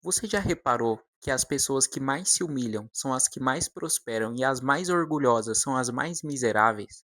Você já reparou que as pessoas que mais se humilham são as que mais prosperam e as mais orgulhosas são as mais miseráveis?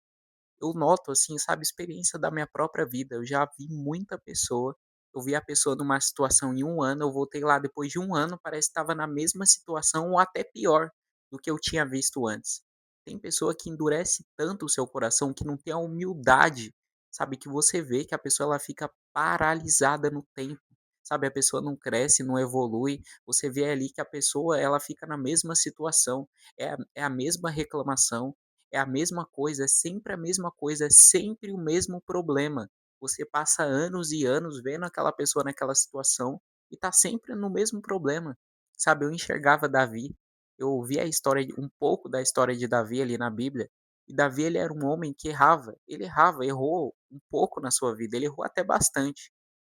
Eu noto, assim, sabe, experiência da minha própria vida. Eu já vi muita pessoa. Eu vi a pessoa numa situação em um ano, eu voltei lá depois de um ano, parece que estava na mesma situação ou até pior do que eu tinha visto antes. Tem pessoa que endurece tanto o seu coração que não tem a humildade, sabe, que você vê que a pessoa ela fica paralisada no tempo. Sabe, a pessoa não cresce, não evolui. Você vê ali que a pessoa ela fica na mesma situação, é a mesma reclamação, é a mesma coisa, é sempre a mesma coisa, é sempre o mesmo problema. Você passa anos e anos vendo aquela pessoa naquela situação e tá sempre no mesmo problema. Sabe, eu enxergava Davi, eu vi a história um pouco da história de Davi ali na Bíblia, e Davi ele era um homem que errava, ele errava, errou um pouco na sua vida, ele errou até bastante,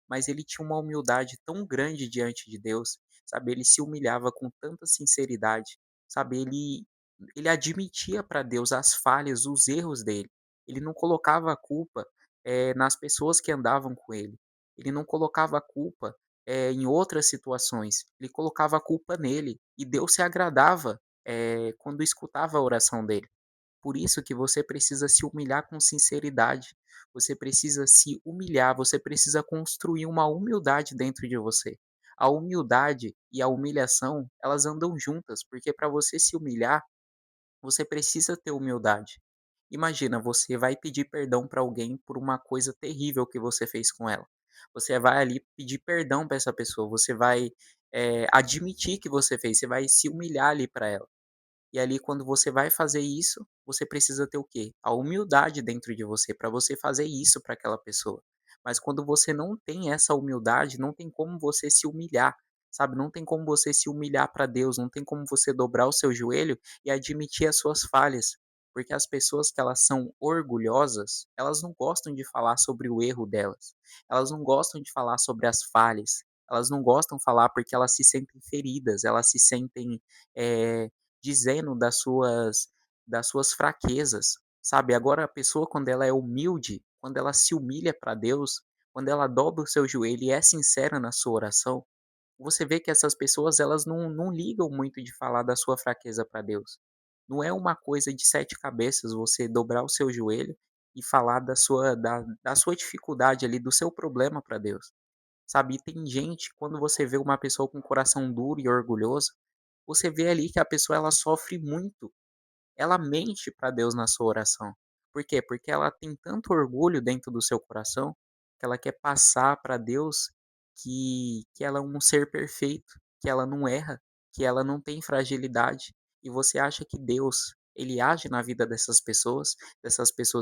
mas ele tinha uma humildade tão grande diante de Deus, sabe, ele se humilhava com tanta sinceridade, sabe, ele admitia para Deus as falhas, os erros dele. Ele não colocava a culpa, nas pessoas que andavam com ele. Ele não colocava a culpa, em outras situações. Ele colocava a culpa nele, e Deus se agradava, quando escutava a oração dele. Por isso que você precisa se humilhar com sinceridade, você precisa se humilhar, você precisa construir uma humildade dentro de você. A humildade e a humilhação, elas andam juntas, porque para você se humilhar, você precisa ter humildade. Imagina, você vai pedir perdão para alguém por uma coisa terrível que você fez com ela. Você vai ali pedir perdão para essa pessoa, você vai, admitir que você fez, você vai se humilhar ali para ela. E ali quando você vai fazer isso, você precisa ter o quê? A humildade dentro de você, para você fazer isso para aquela pessoa. Mas quando você não tem essa humildade, não tem como você se humilhar, sabe? Não tem como você se humilhar para Deus, não tem como você dobrar o seu joelho e admitir as suas falhas. Porque as pessoas que elas são orgulhosas, elas não gostam de falar sobre o erro delas. Elas não gostam de falar sobre as falhas. Elas não gostam de falar porque elas se sentem feridas, elas se sentem, eh, dizendo das suas fraquezas, sabe. Agora a pessoa quando ela é humilde, quando ela se humilha para Deus, quando ela dobra o seu joelho e é sincera na sua oração, você vê que essas pessoas elas não ligam muito de falar da sua fraqueza para Deus. Não é uma coisa de 7 cabeças você dobrar o seu joelho e falar da sua dificuldade ali, do seu problema para Deus, sabe. E tem gente, quando você vê uma pessoa com coração duro e orgulhoso, você vê ali que a pessoa ela sofre muito, ela mente para Deus na sua oração. Por quê? Porque ela tem tanto orgulho dentro do seu coração, que ela quer passar para Deus que ela é um ser perfeito, que ela não erra, que ela não tem fragilidade. E você acha que Deus, ele age na vida dessas pessoas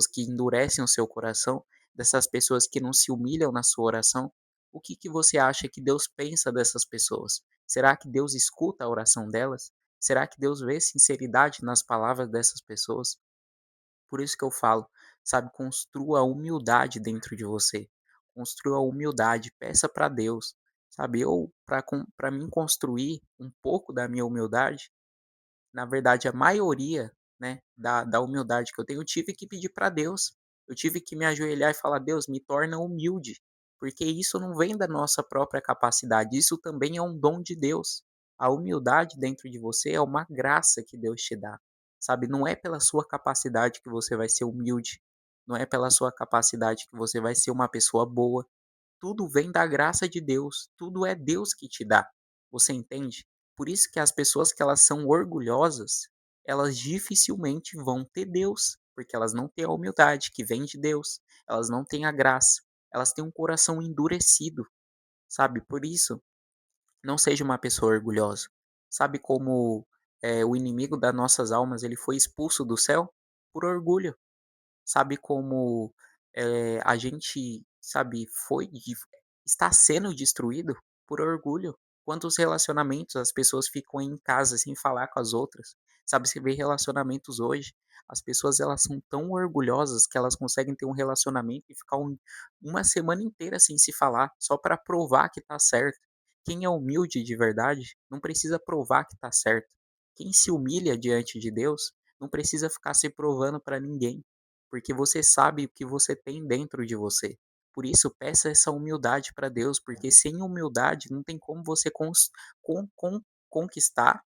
que endurecem o seu coração, dessas pessoas que não se humilham na sua oração? O que que você acha que Deus pensa dessas pessoas? Será que Deus escuta a oração delas? Será que Deus vê sinceridade nas palavras dessas pessoas? Por isso que eu falo, sabe, construa a humildade dentro de você. Construa a humildade, peça para Deus, sabe? Eu, para mim construir um pouco da minha humildade, na verdade, a maioria, né, da humildade que eu tenho, eu tive que pedir para Deus. Eu tive que me ajoelhar e falar: "Deus, me torna humilde", porque isso não vem da nossa própria capacidade, isso também é um dom de Deus. A humildade dentro de você é uma graça que Deus te dá, sabe, não é pela sua capacidade que você vai ser humilde, não é pela sua capacidade que você vai ser uma pessoa boa. Tudo vem da graça de Deus, tudo é Deus que te dá, você entende? Por isso que as pessoas que elas são orgulhosas, elas dificilmente vão ter Deus, porque elas não têm a humildade que vem de Deus, elas não têm a graça, elas têm um coração endurecido, sabe? Por isso, não seja uma pessoa orgulhosa. Sabe como, o inimigo das nossas almas, ele foi expulso do céu? Por orgulho. Sabe como, a gente, sabe, está sendo destruído por orgulho. Quantos relacionamentos as pessoas ficam em casa sem falar com as outras, sabe, você vê relacionamentos hoje, as pessoas elas são tão orgulhosas que elas conseguem ter um relacionamento e ficar uma semana inteira sem se falar, só para provar que está certo. Quem é humilde de verdade não precisa provar que está certo. Quem se humilha diante de Deus não precisa ficar se provando para ninguém. Porque você sabe o que você tem dentro de você. Por isso, peça essa humildade para Deus, porque sem humildade não tem como você con con conquistar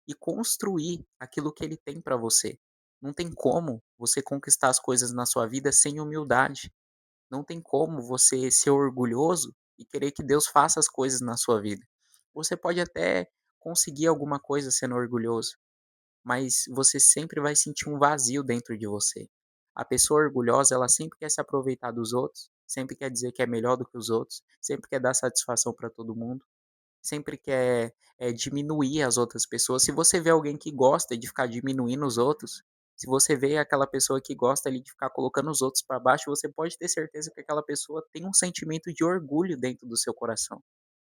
e construir aquilo que Ele tem para você. Não tem como você conquistar as coisas na sua vida sem humildade. Não tem como você ser orgulhoso e querer que Deus faça as coisas na sua vida. Você pode até conseguir alguma coisa sendo orgulhoso, mas você sempre vai sentir um vazio dentro de você. A pessoa orgulhosa, ela sempre quer se aproveitar dos outros, sempre quer dizer que é melhor do que os outros, sempre quer dar satisfação para todo mundo, sempre quer diminuir as outras pessoas. Se você vê alguém que gosta de ficar diminuindo os outros, se você vê aquela pessoa que gosta ali de ficar colocando os outros para baixo, você pode ter certeza que aquela pessoa tem um sentimento de orgulho dentro do seu coração.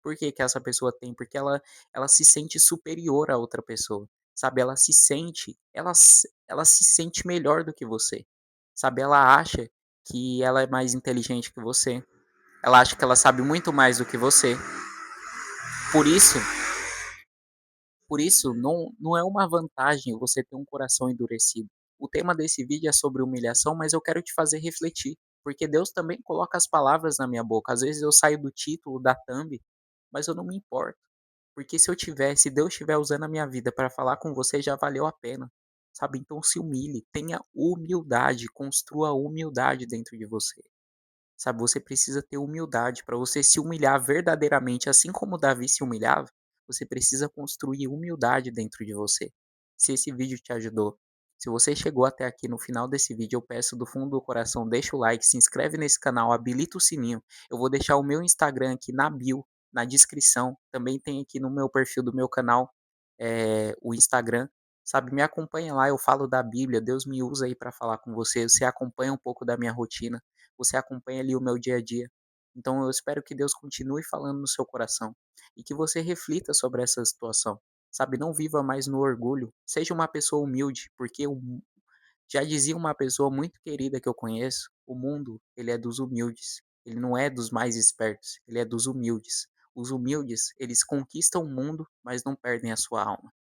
Por que que essa pessoa tem? Porque ela se sente superior a outra pessoa, sabe, ela se sente melhor do que você, sabe, ela acha que ela é mais inteligente que você, ela acha que ela sabe muito mais do que você. Por isso não é uma vantagem você ter um coração endurecido. O tema desse vídeo é sobre humilhação, mas eu quero te fazer refletir, porque Deus também coloca as palavras na minha boca. Às vezes eu saio do título, da thumb, mas eu não me importo. Porque se Deus estiver usando a minha vida para falar com você, já valeu a pena, sabe? Então se humilhe, tenha humildade, construa humildade dentro de você. Sabe, você precisa ter humildade para você se humilhar verdadeiramente, assim como Davi se humilhava, você precisa construir humildade dentro de você. Se esse vídeo te ajudou, se você chegou até aqui no final desse vídeo, eu peço do fundo do coração, deixa o like, se inscreve nesse canal, habilita o sininho. Eu vou deixar o meu Instagram aqui na bio, na descrição. Também tem aqui no meu perfil do meu canal, o Instagram. Sabe, me acompanha lá, eu falo da Bíblia, Deus me usa aí para falar com você. Você acompanha um pouco da minha rotina, você acompanha ali o meu dia a dia. Então eu espero que Deus continue falando no seu coração e que você reflita sobre essa situação. Sabe, não viva mais no orgulho. Seja uma pessoa humilde, porque já dizia uma pessoa muito querida que eu conheço, o mundo, ele é dos humildes. Ele não é dos mais espertos, ele é dos humildes. Os humildes, eles conquistam o mundo, mas não perdem a sua alma.